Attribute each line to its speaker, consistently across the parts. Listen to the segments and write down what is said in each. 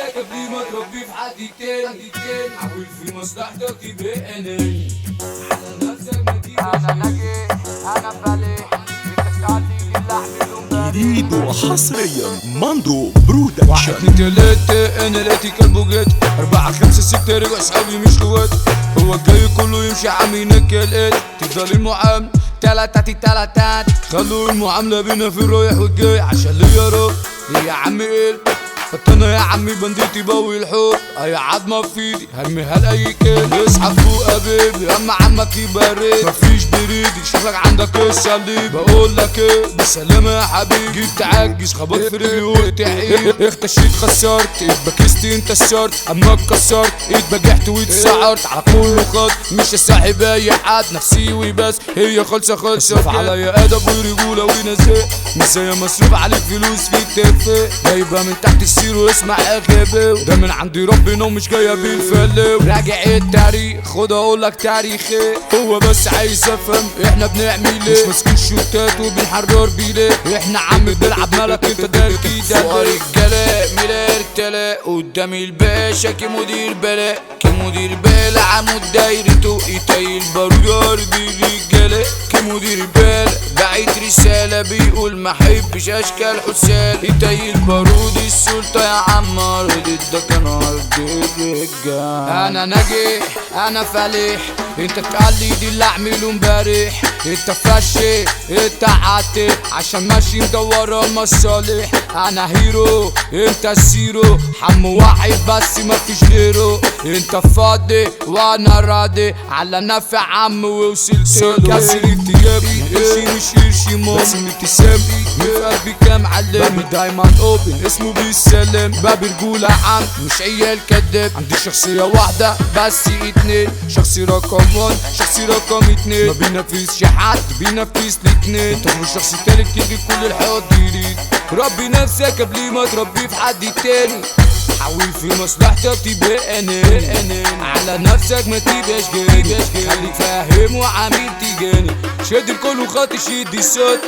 Speaker 1: نفسك قبل ما تربي في حد تاني حاول في مصلحتك تبقى اناني على نفسك ما تبقاش
Speaker 2: انا ناجي انا فالح بتسألني اللحم
Speaker 3: جديد وحصريا ماندو
Speaker 1: واحد
Speaker 3: برودكشن.
Speaker 1: اتنين تلاتة انا لقيتي كلبه جت 4 5 6 رجع اصحابي مش قوات هو الجاي كله يمشي عمي نكلت تفضل المعاملة تلاتات خلوا المعاملة بينا في الرايح والجاي عشان ليا رب يا عمي انا يا عمي بنديتي بوي الحب اي عظمه في ايدي هرميها لاي كلب اسحب فوق حبيبي اما عمك يبرد مفيش بريدي شكلك عندك الصليب بقول لك ايه بالسلامه يا حبيبي جيت تعجز خبط في رجلي وقلت عيب اختشيت خسرت ايد بكستي انت الشرط اما اتكسرت ايد بجحت واتسعرت على كله خط مش صاحب اي حد نفسي وبس هي خالصه اصرف عليا ادب ورجوله ونزاهه مش زي مصروف عليك فلوس في التفاهه جايبها من تحت السير واسمع اغبي ده من عندي ربنا ومش جايه بالفلو راجع التاريخ خد اقولك تاريخي هو بس عايز افهم احنا بنعمل ايه مش ماسكين شوتات وبنحرر بيليه احنا عم بنلعب مالك انت دار كده رجاله ميلاد تلا قدامي الباشا كمدير بلاء كمدير بلا عمود دايرته ايتاي البارود ارض الرجاله كمدير بلا بعت رساله بيقول ما حبش اشكال حسال ايتاي البارود السلطه يا عم ارض ده كان ارض الرجال انا ناجح انا فالح انت تقلي دي اللي اعمله امبارح انت فاشي انت عاتق عشان ماشي مدور المصالح انا هيرو انت الزيرو حمو واحد بس مفيش غيره انت فاضي وانا راضي على نفع عم ووصلت له كسر ارتيابي قرشي مش قرشي مام بس ابتسامي في قلبي كام علامي دايما اوبن اسمه بالسلام باب رجولة عم مش عيال كداب عندي شخصية واحدة بس اتنين شخصي رقم 1 شخصي رقم 2 ما بينافسش حد بينافس الاتنين انت مش شخص تالت تيجي كل الحياة جديد ربي نفسك قبل ما تربي في حد تاني حاول في مصلحتك تبقى اناني على نفسك ما تبقاش جاني خليك فاهم وعامل تجاني شد الكل وخاطي شد دي صوت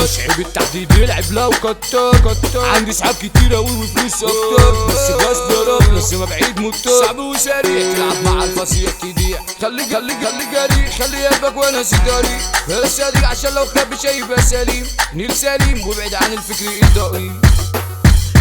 Speaker 1: مش عيب التحديد يلعب لو كتر عندي صحاب كتير اوي وفلوس اكتر بس غصب يا رب لازم ابعد مضطر صعب وسريع تلعب مع الفصيح تضيع خلي جريء خلي قلبك وانا سيطري بس ادري عشان لو خاب شي يبقى سليم نيل سليم وابعد عن الفكر الضئيل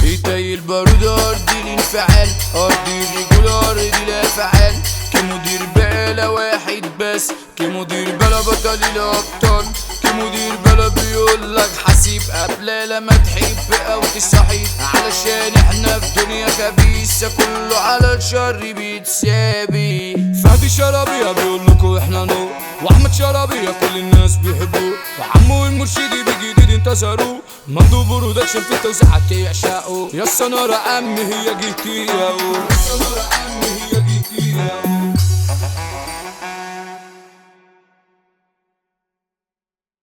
Speaker 1: ايتاي البارود ارض الانفعال ارض الرجولة ارض الافعال كمدير بلا واحد بس كمدير بلا بطل الابطال كمدير بلا بيقولك حسيب قبل لما تحب او تصاحب علشان احنا في دنيا خبيثة كله على الشر بيتسابي فادي شرابية بيقولكوا احنا نور واحمد شرابية كل الناس بيحبوه وعمو المرشدي بجديد انتصروه ماندو برودكشن في التوزيع تعشقوا يا السنارة عمي هي جهتي يا